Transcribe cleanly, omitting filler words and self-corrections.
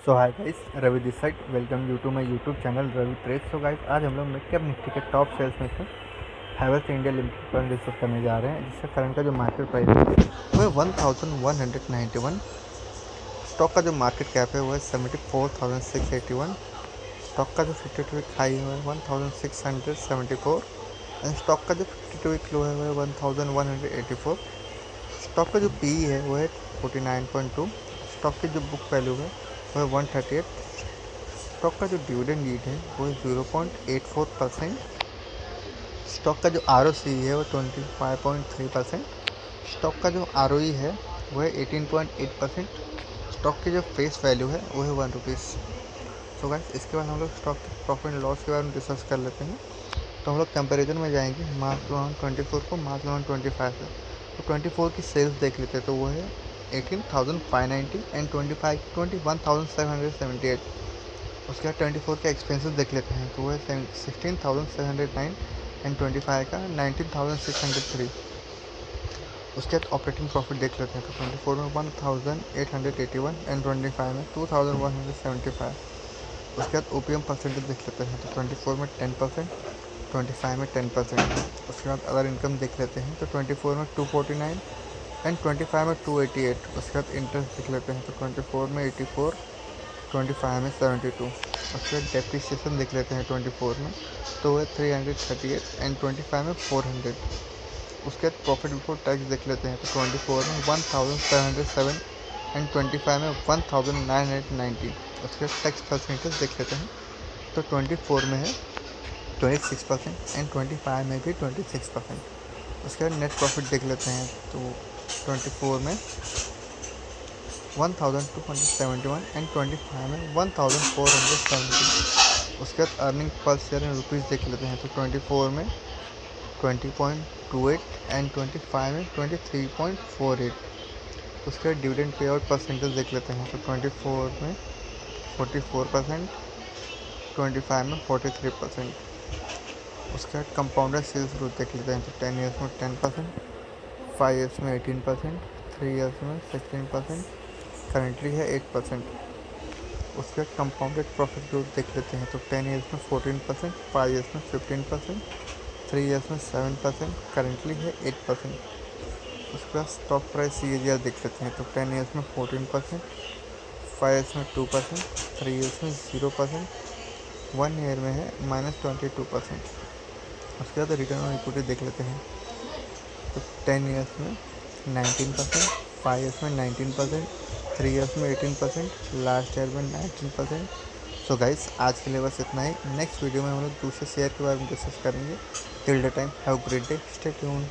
So hi guys, Ravi this side. Welcome you to my YouTube channel Ravi trade. So guys, आज हम लोग mid cap Nifty के top shares में से हैवेल्स इंडिया लिमिटेड पर डिस्कस करने जा रहे हैं, जिसका करंट का जो मार्केट प्राइस है वो है 1191। स्टॉक का जो मार्केट कैप है वो है 74,681। स्टॉक का जो 52 वीक हाई है वो है 1674 एंड स्टॉक का जो 52 वीक लो है वो है 1184। स्टॉक का जो पी है वो है 49.2। स्टॉक की जो बुक वैल्यू है वो है 138। स्टॉक का जो डिविडेंड यील्ड है वो है 0.84%। स्टॉक का जो आर है वो 25.3%। स्टॉक का जो आर है वो है 18.8%। स्टॉक की जो फेस वैल्यू है वो है ₹1। सो गाइस, इसके बाद हम लोग स्टॉक के प्रॉफिट एंड लॉस के बारे में डिस्कस कर लेते हैं। तो हम लोग कंपेरिजन में जाएंगे मार्च 2024 को मार्च 2025 से। तो 24 की सेल्स देख लेते हैं तो वो है 18,590 एंड 25 21,778। उसके बाद 24 के एक्सपेंसेस देख लेते हैं तो वो है 16,709 एंड 25 का 19,603। उसके बाद ऑपरेटिंग प्रॉफिट देख लेते हैं तो 24 में 1,881 एंड 25 में 2,175। उसके बाद ओपीएम परसेंटेज देख लेते हैं तो 24 में 10%, 25 में 10%। उसके बाद अदर इनकम देख लेते हैं तो 24 में 249 एंड 25 में 288। उसके बाद इंटरेस्ट देख लेते हैं तो 24 में 84, 25 में 72। उसके बाद डेप्रिसिएशन देख लेते हैं 24 में तो वो है 338 एंड 25 में 400। उसके बाद प्रॉफिट बिफोर टैक्स देख लेते हैं तो 24 में 1,707 एंड 25 में 1,990। उसके बाद टैक्स परसेंटेज देख लेते हैं तो 24 में है 26% एंड 25 में भी 26%। उसके बाद नेट प्रॉफिट देख लेते हैं तो 24 में 1,271 एंड 25 में 1,470। उसके बाद earning per share in rupees देख लेते हैं तो 24 में 20.28 एंड 25 में 23.48। उसके बाद डिविडेंड पे आउट परसेंटेज देख लेते हैं तो 24 में 44%, 25 में 43%। उसके बाद कंपाउंडर सेल्स ग्रोथ देख लेते हैं तो 10 ईयर्स में 10%, 5 ईयर्स में 18%, 3 ईयर्स में 16%, करेंटली है 8%। उसके बाद कंपाउंडेड प्रॉफिट ग्रोथ देख लेते हैं तो 10 ईयर्स में 14%, 5 ईयर्स में 15%, 3 ईयर्स में 7%, करेंटली है 8%। उसके बाद स्टॉक प्राइस CAGR देख लेते हैं तो 10 ईयर्स में 14%, 5 ईयर्स में 2%, 3 ईयर्स में 0%, 1 ईयर में है -22%। उसके बाद रिटर्न ऑन इक्विटी देख लेते हैं तो 10 ईयर्स में 19%, 5 ईयर्स में 19%, 3 ईयर्स में 18%, लास्ट ईयर में 19%। सो गाइस, आज के लिए बस इतना ही। नेक्स्ट वीडियो में हम लोग दूसरे शेयर के बारे में डिस्कस करेंगे। Till the time, have great day, stay tuned.